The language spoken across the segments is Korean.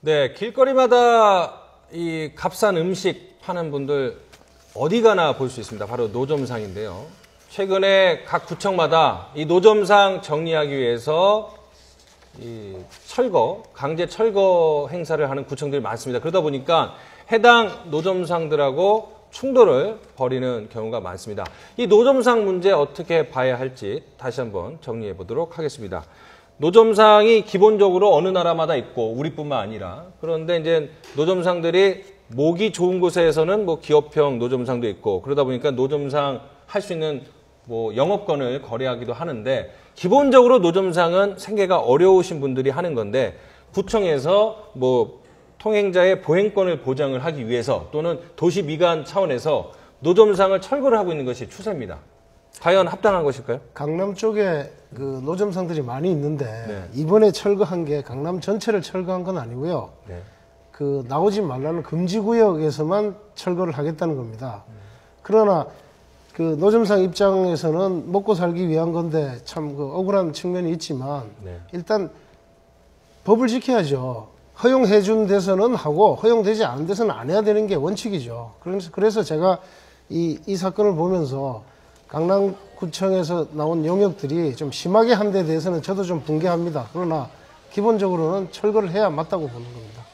네, 길거리마다 이 값싼 음식 파는 분들 어디 가나 볼 수 있습니다. 바로 노점상인데요. 최근에 각 구청마다 이 노점상 정리하기 위해서 이 강제 철거 행사를 하는 구청들이 많습니다. 그러다 보니까 해당 노점상들하고 충돌을 벌이는 경우가 많습니다. 이 노점상 문제 어떻게 봐야 할지 다시 한번 정리해 보도록 하겠습니다. 노점상이 기본적으로 어느 나라마다 있고 우리뿐만 아니라, 그런데 이제 노점상들이 모기 좋은 곳에서는 뭐 기업형 노점상도 있고, 그러다 보니까 노점상 할 수 있는 뭐 영업권을 거래하기도 하는데, 기본적으로 노점상은 생계가 어려우신 분들이 하는 건데, 구청에서 뭐 통행자의 보행권을 보장을 하기 위해서 또는 도시 미관 차원에서 노점상을 철거를 하고 있는 것이 추세입니다. 과연 합당한 것일까요? 강남 쪽에 그 노점상들이 많이 있는데 네. 이번에 철거한 게 강남 전체를 철거한 건 아니고요. 네. 그 나오지 말라는 금지구역에서만 철거를 하겠다는 겁니다. 그러나 그 노점상 입장에서는 먹고 살기 위한 건데 참 그 억울한 측면이 있지만 네. 일단 법을 지켜야죠. 허용해 준 데서는 하고 허용되지 않은 데서는 안 해야 되는 게 원칙이죠. 그래서 제가 이 사건을 보면서 강남구청에서 나온 용역들이 좀 심하게 한 데 대해서는 저도 좀 분개합니다. 그러나 기본적으로는 철거를 해야 맞다고 보는 겁니다.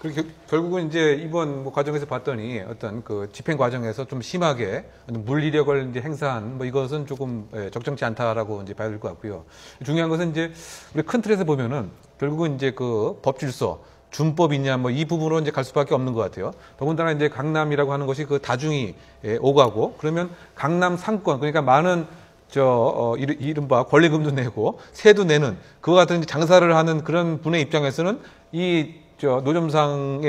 그리고 결국은 이제 이번 뭐 과정에서 봤더니 어떤 그 집행 과정에서 좀 심하게 물리력을 이제 행사한 뭐 이것은 조금 적정치 않다라고 이제 봐야 될 것 같고요. 중요한 것은 이제 우리 큰 틀에서 보면은 결국은 이제 그 법질서, 준법이냐 뭐 이 부분으로 이제 갈 수밖에 없는 것 같아요. 더군다나 이제 강남이라고 하는 것이 그 다중이 오가고, 그러면 강남 상권, 그러니까 많은 이른바 권리금도 내고 세도 내는 그와 같은 장사를 하는 그런 분의 입장에서는 이 노점상가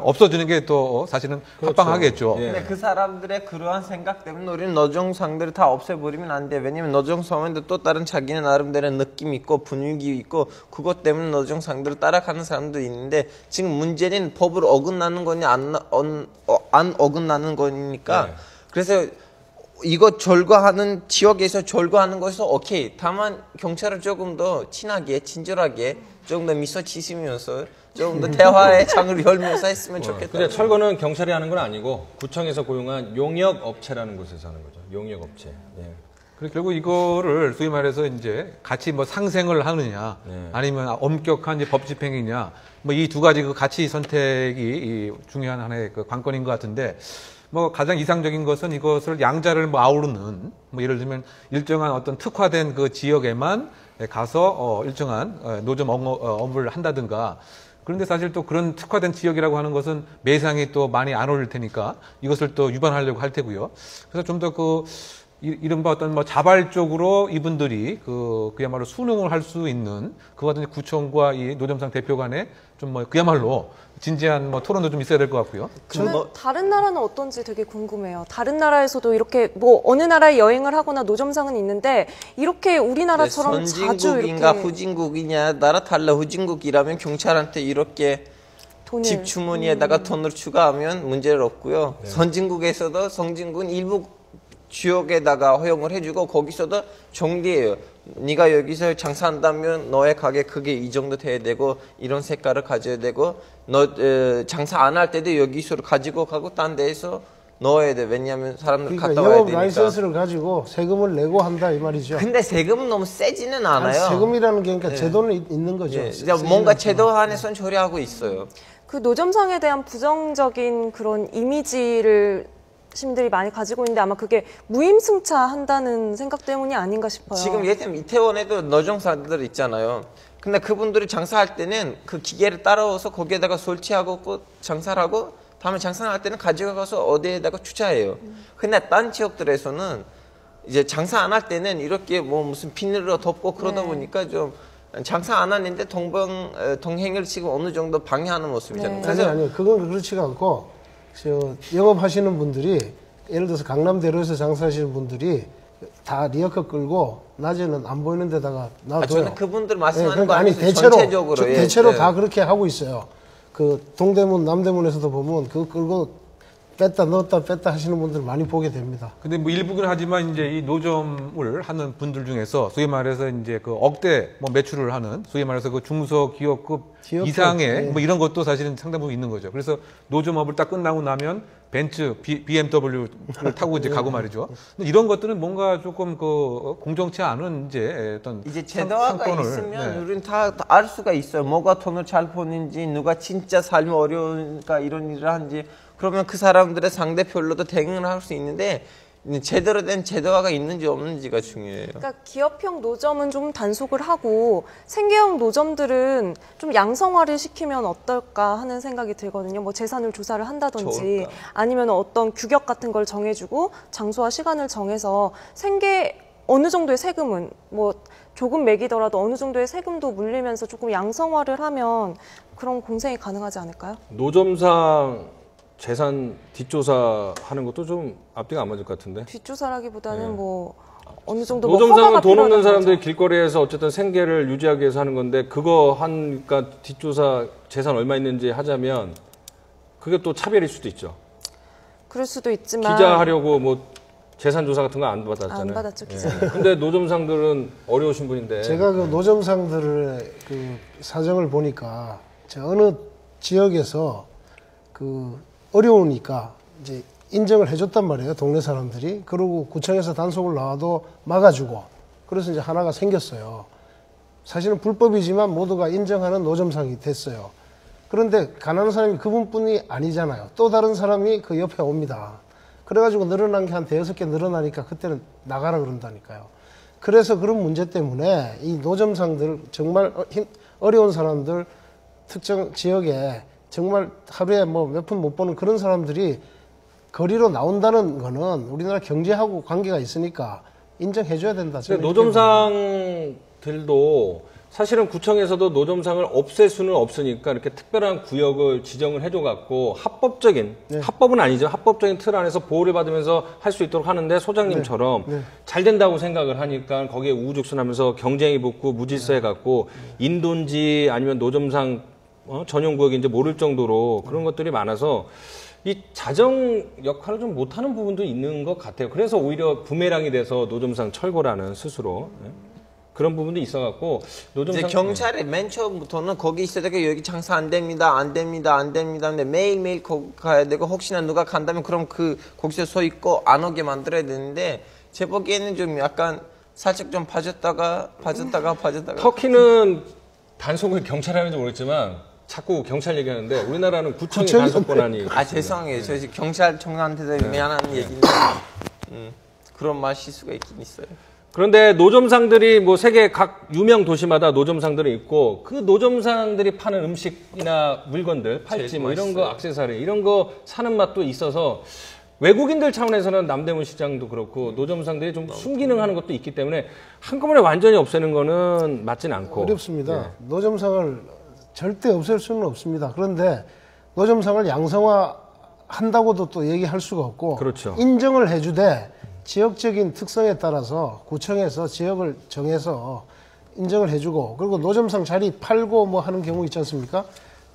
없어지는 게 또 사실은 그렇죠. 합당하겠죠. 예. 근데 그 사람들의 그러한 생각 때문에 우리는 노점상들을 다 없애버리면 안 돼. 왜냐면 노점상인데 또 다른 자기네 나름대로 느낌 있고 분위기 있고 그것 때문에 노점상들을 따라가는 사람도 있는데, 지금 문제는 법을 어긋나는 거냐 안 어긋나는 거니까. 네. 그래서 이거 절거하는 지역에서 절거하는 것은 오케이. 다만 경찰을 조금 더 친하게 친절하게 조금 더 미소 지으면서 조금 더 대화의 창을 열면서 했으면 좋겠다. 근데 철거는 경찰이 하는 건 아니고 구청에서 고용한 용역업체라는 곳에서 하는 거죠. 용역업체. 네. 그리고 결국 이거를 소위 말해서 이제 같이 뭐 상생을 하느냐, 네. 아니면 엄격한 이제 법 집행이냐, 뭐 이 두 가지 그 가치 선택이 중요한 하나의 그 관건인 것 같은데, 뭐 가장 이상적인 것은 이것을 양자를 뭐 아우르는, 뭐 예를 들면 일정한 어떤 특화된 그 지역에만 가서 일정한 노점 업무를 한다든가. 그런데 사실 또 그런 특화된 지역이라고 하는 것은 매상이 또 많이 안 어울릴 테니까 이것을 또 유반하려고 할 테고요. 그래서 좀 더 그 이른바 어떤 뭐 자발적으로 이분들이 그야말로 순응을 할 수 있는 그와 같은 구청과 이 노점상 대표 간에 좀 뭐 그야말로 진지한 뭐 토론도 좀 있어야 될 것 같고요. 저는 다른 나라는 어떤지 되게 궁금해요. 다른 나라에서도 이렇게 뭐 어느 나라에 여행을 하거나 노점상은 있는데 이렇게 우리나라처럼 자주 이렇게 선진국인가 후진국이냐 따라 달라. 후진국이라면 경찰한테 이렇게 집 주머니에다가 돈을 추가하면 문제는 없고요. 네. 선진국에서도 선진국은 일부 지역에다가 허용을 해주고 거기서도 정리해요. 네가 여기서 장사한다면 너의 가게 크게 이 정도 돼야 되고 이런 색깔을 가져야 되고, 너 장사 안 할 때도 여기서 가지고 가고 딴 데에서 넣어야 돼. 왜냐하면 사람들 그러니까 갔다 와야 영업 되니까. 라이선스를 가지고 세금을 내고 한다 이 말이죠. 근데 세금은 너무 세지는 않아요. 아니, 세금이라는 게 그러니까 제도는 있는 거죠. 예, 뭔가 제도 안에선 처리하고 있어요. 그 노점상에 대한 부정적인 그런 이미지를 시민들이 많이 가지고 있는데 아마 그게 무임승차한다는 생각 때문이 아닌가 싶어요. 지금 예를 들면 이태원에도 노점상들 있잖아요. 근데 그분들이 장사할 때는 그 기계를 따라와서 거기에다가 설치하고 장사를 하고 다음에 장사할 때는 가져가서 어디에다가 주차해요. 근데 딴 지역들에서는 이제 장사 안 할 때는 이렇게 뭐 무슨 비닐로 덮고 그러다 보니까 좀 장사 안 하는데 동행을 지금 어느 정도 방해하는 모습이잖아요. 그래서 아니요. 그건 그렇지가 않고 영업하시는 분들이 예를 들어서 강남대로에서 장사하시는 분들이 다 리어카 끌고 낮에는 안 보이는 데다가 놔둬요. 저는 그분들 말씀하는 그러니까 거 아니 아니고 대체로 전체적으로 대체로 다 그렇게 하고 있어요. 그 동대문 남대문에서도 보면 그거 끌고 뺐다 넣었다 뺐다 하시는 분들 많이 보게 됩니다. 근데 뭐 일부긴 하지만 이제 이 노점을 하는 분들 중에서 소위 말해서 이제 그 억대 뭐 매출을 하는 소위 말해서 그 중소기업급 기업급, 이상의 예. 뭐 이런 것도 사실은 상당 부분 있는 거죠. 그래서 노점업을 딱 끝나고 나면 벤츠, BMW를 타고 이제 가고 말이죠. 근데 이런 것들은 뭔가 조금 그 공정치 않은 이제 어떤 이제 제도화가 상권을, 있으면 네. 우리는 다 알 수가 있어요. 뭐가 돈을 잘 버는지, 누가 진짜 삶이 어려우니까 이런 일을 하는지. 그러면 그 사람들의 상대별로도 대응을 할 수 있는데 제대로 된 제도화가 있는지 없는지가 중요해요. 그러니까 기업형 노점은 좀 단속을 하고 생계형 노점들은 좀 양성화를 시키면 어떨까 하는 생각이 들거든요. 뭐 재산을 조사를 한다든지 좋을까? 아니면 어떤 규격 같은 걸 정해주고 장소와 시간을 정해서 어느 정도의 세금은 뭐 조금 매기더라도 어느 정도의 세금도 물리면서 조금 양성화를 하면 그런 공생이 가능하지 않을까요? 노점상 재산 뒷조사하는 것도 좀 앞뒤가 안 맞을 것 같은데. 뒷조사라기보다는 뭐 어느 정도 뭐 노점상은 허가가 돈 없는 필요하다는 사람들이 거죠. 길거리에서 어쨌든 생계를 유지하기 위해서 하는 건데 그거 하니까 뒷조사 재산 얼마 있는지 하자면 그게 또 차별일 수도 있죠. 그럴 수도 있지만 기자하려고 뭐 재산 조사 같은 거 안 받았잖아요. 안 받았죠, 예. 기자. 근데 노점상들은 어려우신 분인데. 제가 그 노점상들의 그 사정을 보니까 어느 지역에서 그 어려우니까 이제 인정을 해줬단 말이에요. 동네 사람들이. 그러고 구청에서 단속을 나와도 막아주고. 그래서 이제 하나가 생겼어요. 사실은 불법이지만 모두가 인정하는 노점상이 됐어요. 그런데 가난한 사람이 그분뿐이 아니잖아요. 또 다른 사람이 그 옆에 옵니다. 그래가지고 늘어난 게 한 5개 늘어나니까 그때는 나가라 그런다니까요. 그래서 그런 문제 때문에 이 노점상들 정말 어려운 사람들 특정 지역에 정말 하루에 뭐 몇 푼 못 버는 그런 사람들이 거리로 나온다는 거는 우리나라 경제하고 관계가 있으니까 인정해줘야 된다. 근데 노점상들도 사실은 구청에서도 노점상을 없앨 수는 없으니까 이렇게 특별한 구역을 지정을 해줘갖고 합법적인, 합법은 아니죠. 합법적인 틀 안에서 보호를 받으면서 할 수 있도록 하는데 소장님처럼 잘 된다고 생각을 하니까 거기에 우후죽순하면서 경쟁이 붙고 무질서해 갖고 인도인지 아니면 노점상 전용 구역인지 모를 정도로 그런 것들이 많아서 이 자정 역할을 좀 못하는 부분도 있는 것 같아요. 그래서 오히려 부메랑이 돼서 노점상 철거라는 스스로 그런 부분도 있어갖고 노점상 이제 경찰이 맨 처음부터는 거기 있어야 되고 여기 장사 안 됩니다, 안 됩니다, 안 됩니다. 근데 매일매일 거기 가야 되고 혹시나 누가 간다면 그럼 거기서 서 있고 안 오게 만들어야 되는데 제 보기에는 좀 약간 살짝 좀 봐줬다가. 터키는 단속을 경찰이 하는지 모르겠지만 자꾸 경찰 얘기하는데 우리나라는 구청이 단속 권한이 죄송해요. 저 경찰청한테도 미안한 얘기인데 그런 맛일 수가 있긴 있어요. 그런데 노점상들이 뭐 세계 각 유명 도시마다 노점상들이 있고 그 노점상들이 파는 음식이나 물건들, 팔찌 뭐 이런 거, 액세서리 이런 거 사는 맛도 있어서 외국인들 차원에서는 남대문 시장도 그렇고 노점상들이 좀 순기능하는 것도 있기 때문에 한꺼번에 완전히 없애는 거는 맞진 않고 어렵습니다. 노점상을 절대 없앨 수는 없습니다. 그런데 노점상을 양성화 한다고도 또 얘기할 수가 없고 그렇죠. 인정을 해주되 지역적인 특성에 따라서 구청에서 지역을 정해서 인정을 해주고 그리고 노점상 자리 팔고 뭐 하는 경우 있지 않습니까?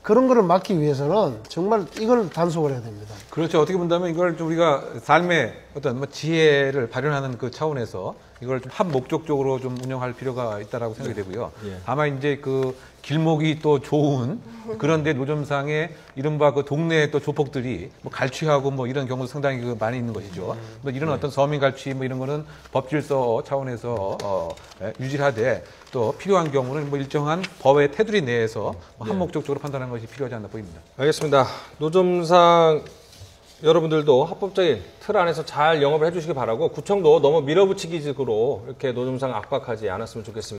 그런 거를 막기 위해서는 정말 이걸 단속을 해야 됩니다. 그렇죠. 어떻게 본다면 이걸 좀 우리가 삶의 어떤 뭐 지혜를 발현하는 그 차원에서 이걸 좀 한 목적적으로 좀 운영할 필요가 있다라고 생각이 되고요. 다만 이제 그 길목이 또 좋은 그런데 노점상에 이른바 그 동네 또 조폭들이 뭐 갈취하고 뭐 이런 경우도 상당히 그 많이 있는 것이죠. 뭐 이런 어떤 서민 갈취 뭐 이런 거는 법질서 차원에서 유지하되 또 필요한 경우는 뭐 일정한 법의 테두리 내에서 한 목적적으로 판단하는 것이 필요하지 않나 보입니다. 알겠습니다. 노점상 여러분들도 합법적인 틀 안에서 잘 영업을 해주시기 바라고 구청도 너무 밀어붙이기식으로 이렇게 노점상 압박하지 않았으면 좋겠습니다.